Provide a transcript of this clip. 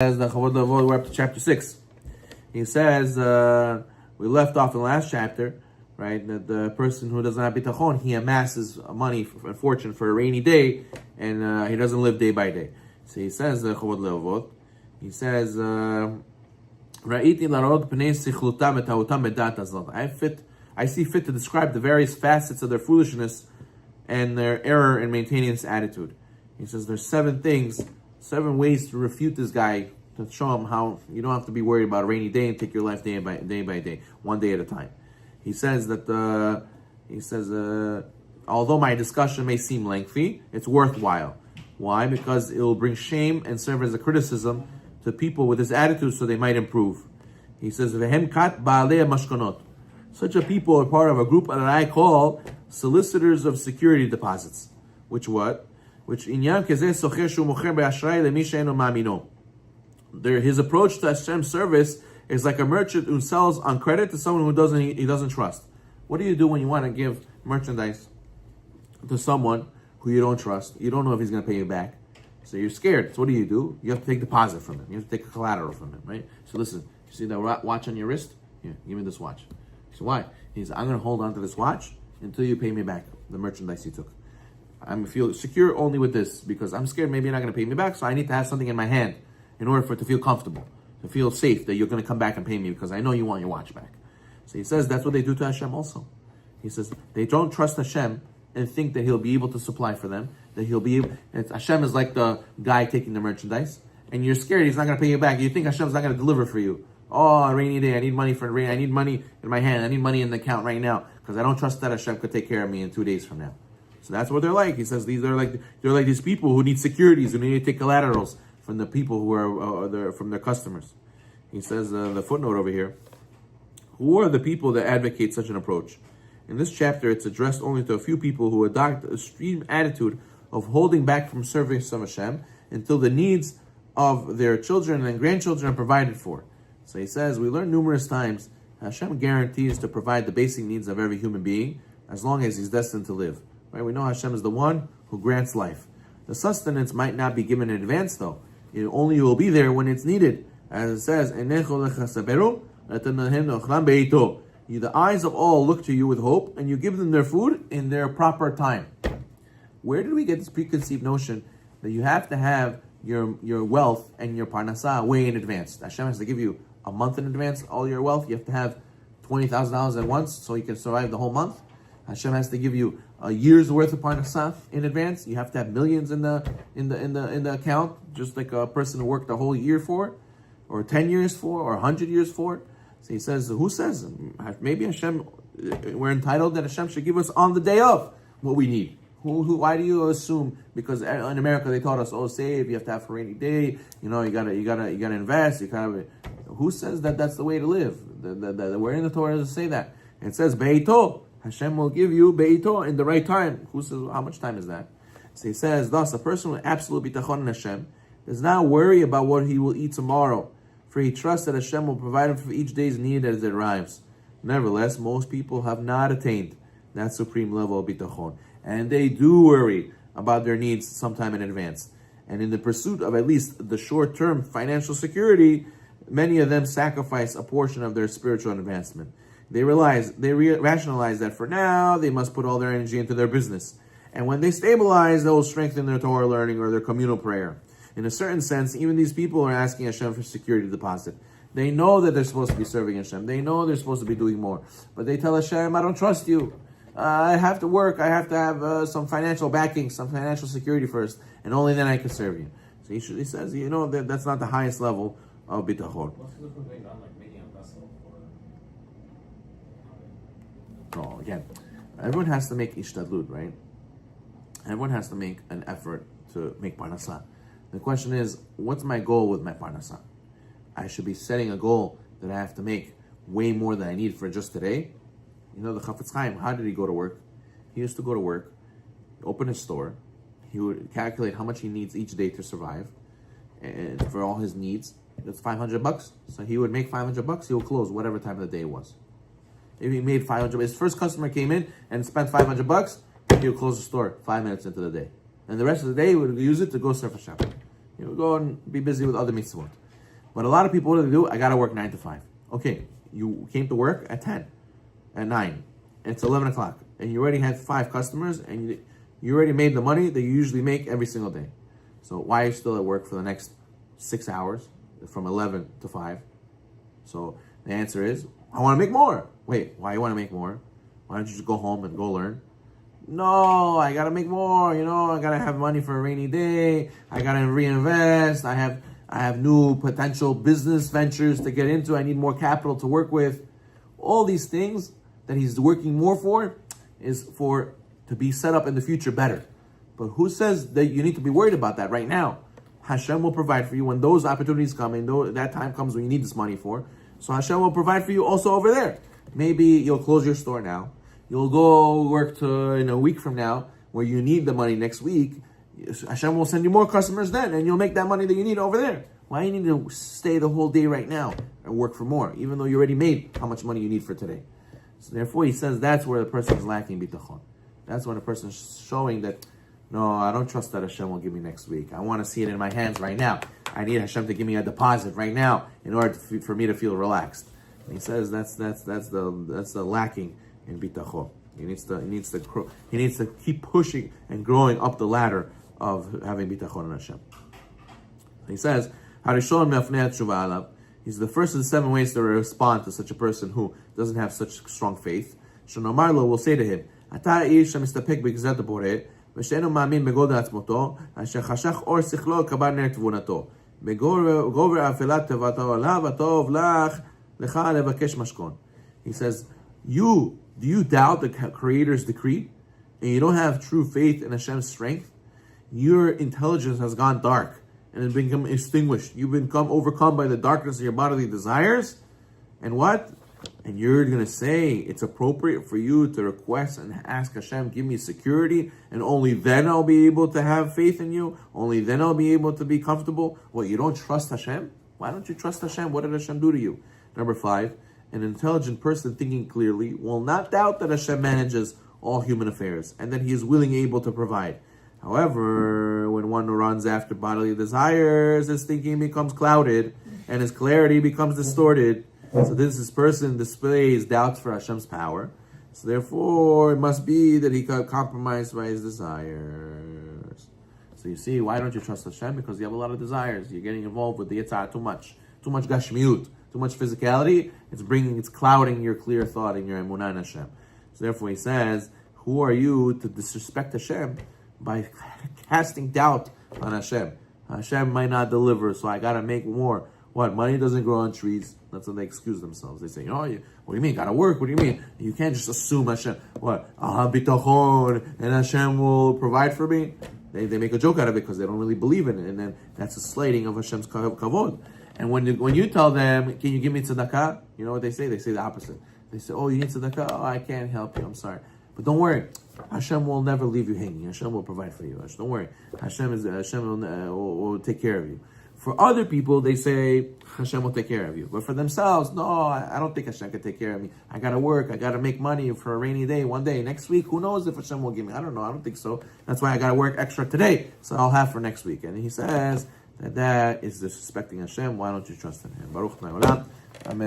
As the Chovot Halevavot, we're up to chapter 6. He says, we left off in the last chapter, right, that the person who doesn't have bitachon, he amasses money and fortune for a rainy day, and he doesn't live day by day. So he says, the Chovot Halevavot, he says, I see fit to describe the various facets of their foolishness and their error in maintaining this attitude. He says there's 7 ways to refute this guy, to show him how you don't have to be worried about a rainy day and take your life day by day, one day at a time. He says that although my discussion may seem lengthy, it's worthwhile. Why? Because it will bring shame and serve as a criticism to people with this attitude so they might improve. He says, "Vehem kat baalei mashkonot." Such a people are part of a group that I call solicitors of security deposits. Which inyan kezeh socher shu mocher be'ashrei lemi she'eno ma'amino. His approach to Hashem's service is like a merchant who sells on credit to someone who he doesn't trust. What do you do when you want to give merchandise to someone who you don't trust? You don't know if he's going to pay you back. So you're scared. So what do? You have to take deposit from him. You have to take a collateral from him, right? So listen, you see that watch on your wrist? Here, give me this watch. So why? He says, I'm going to hold on to this watch until you pay me back the merchandise you took. I feel secure only with this because I'm scared maybe you're not going to pay me back, so I need to have something in my hand in order for it to feel comfortable, to feel safe that you're going to come back and pay me because I know you want your watch back. So he says that's what they do to Hashem also. He says they don't trust Hashem and think that he'll be able to supply for them, that he'll be able, Hashem is like the guy taking the merchandise, and you're scared he's not going to pay you back. You think Hashem's not going to deliver for you. Oh, a rainy day, I need money for the rain. I need money in my hand. I need money in the account right now because I don't trust that Hashem could take care of me in 2 days from now. So that's what they're like. He says they're like these people who need securities, who need to take collaterals from the people who are from their customers. He says the footnote over here. Who are the people that advocate such an approach? In this chapter, it's addressed only to a few people who adopt a extreme attitude of holding back from serving some Hashem until the needs of their children and grandchildren are provided for. So he says, we learn numerous times, Hashem guarantees to provide the basic needs of every human being as long as he's destined to live. Right? We know Hashem is the one who grants life. The sustenance might not be given in advance though. It only will be there when it's needed. As it says, the eyes of all look to you with hope and you give them their food in their proper time. Where did we get this preconceived notion that you have to have your wealth and your parnasah way in advance? Hashem has to give you a month in advance all your wealth. You have to have $20,000 at once so you can survive the whole month. Hashem has to give you a year's worth of parnasah in advance. You have to have millions in the account, just like a person who worked a whole year for it, or 10 years for it, or 100 years for it. So he says, who says? Maybe Hashem, we're entitled that Hashem should give us on the day of what we need. Why do you assume? Because in America they taught us, save. You have to have for a rainy day. You gotta invest. Who says that that's the way to live? Where in the Torah does it say that? It says beito. Hashem will give you beito in the right time. Who says how much time is that? So he says, thus a person with absolute bitachon in Hashem does not worry about what he will eat tomorrow, for he trusts that Hashem will provide him for each day's need as it arrives. Nevertheless, most people have not attained that supreme level of bitachon, and they do worry about their needs sometime in advance. And in the pursuit of at least the short-term financial security, many of them sacrifice a portion of their spiritual advancement. They rationalize that for now, they must put all their energy into their business. And when they stabilize, they will strengthen their Torah learning or their communal prayer. In a certain sense, even these people are asking Hashem for security deposit. They know that they're supposed to be serving Hashem. They know they're supposed to be doing more. But they tell Hashem, I don't trust you. I have to work. I have to have some financial backing, some financial security first. And only then I can serve you. So he says, that's not the highest level of bitachon. What's the difference between that, like making a vessel for? Oh, again, everyone has to make ishtadlut, right? Everyone has to make an effort to make parnasah. The question is, what's my goal with my parnasah? I should be setting a goal that I have to make way more than I need for just today. The Chafetz Chaim, how did he go to work? He used to go to work, open his store, he would calculate how much he needs each day to survive, and for all his needs, that's $500. So he would make $500, he would close whatever time of the day it was. If he made $500, his first customer came in and spent $500, he would close the store 5 minutes into the day. And the rest of the day, he would use it to go serve Hashem. He would go and be busy with other mitzvot. But a lot of people, what do they do? I got to work 9 to 5. Okay, you came to work at 10, at 9. It's 11 o'clock. And you already had 5 customers, and you already made the money that you usually make every single day. So why are you still at work for the next 6 hours, from 11 to 5? So the answer is, I want to make more. Wait, why you want to make more? Why don't you just go home and go learn? No, I got to make more. I got to have money for a rainy day. I got to reinvest. I have new potential business ventures to get into. I need more capital to work with. All these things that he's working more for is for to be set up in the future better. But who says that you need to be worried about that right now? Hashem will provide for you when those opportunities come, and that time comes when you need this money for. So Hashem will provide for you also over there. Maybe you'll close your store now. You'll go work in a week from now where you need the money next week. Hashem will send you more customers then, and you'll make that money that you need over there. Why do you need to stay the whole day right now and work for more, even though you already made how much money you need for today? So therefore, he says that's where the person is lacking bitachon. That's when a person is showing that, no, I don't trust that Hashem will give me next week. I want to see it in my hands right now. I need Hashem to give me a deposit right now in order for me to feel relaxed. And he says that's the lacking in bitachon. He needs to keep pushing and growing up the ladder of having bitachon in Hashem. He says, Harishon me'afnei tshuva alav. He's the first of the 7 ways to respond to such a person who doesn't have such strong faith. Shonomar lo will say to him, Ata ish hamistapek b'gzat haboreh, v'she'enu ma'amin begodel atzmoto, asher chashach or sichlo kabar ner tvunato, begover afilat tevato alav atov lach lecha levakesh mashkon. He says, do you doubt the Creator's decree, and you don't have true faith in Hashem's strength? Your intelligence has gone dark and has become extinguished. You've become overcome by the darkness of your bodily desires. And what? And you're going to say it's appropriate for you to request and ask Hashem, give me security, and only then I'll be able to have faith in you. Only then I'll be able to be comfortable. What, you don't trust Hashem? Why don't you trust Hashem? What did Hashem do to you? Number 5, an intelligent person thinking clearly will not doubt that Hashem manages all human affairs and that He is willing and able to provide. However, when one runs after bodily desires, his thinking becomes clouded and his clarity becomes distorted. So this person displays doubts for Hashem's power. So therefore, it must be that he got compromised by his desires. So you see, why don't you trust Hashem? Because you have a lot of desires. You're getting involved with the Yitzhak too much gashmiut, too much physicality. It's clouding your clear thought in your emunah in Hashem. So therefore, he says, who are you to disrespect Hashem by casting doubt on Hashem? Hashem might not deliver, so I got to make more. What? Money doesn't grow on trees. That's what they excuse themselves. They say, what do you mean? Got to work? What do you mean? You can't just assume Hashem. What? I'll have bitachon and Hashem will provide for me. They make a joke out of it because they don't really believe in it. And then that's a slighting of Hashem's kavod. And when you tell them, can you give me tzedakah? You know what they say? They say the opposite. They say, you need tzedakah? Oh, I can't help you. I'm sorry. But don't worry. Hashem will never leave you hanging. Hashem will provide for you. Don't worry. Hashem will take care of you. For other people, they say Hashem will take care of you. But for themselves, no, I don't think Hashem can take care of me. I got to work. I got to make money for a rainy day one day. Next week, who knows if Hashem will give me? I don't know. I don't think so. That's why I got to work extra today, so I'll have for next week. And he says that is disrespecting Hashem. Why don't you trust in Him? Baruch Amen.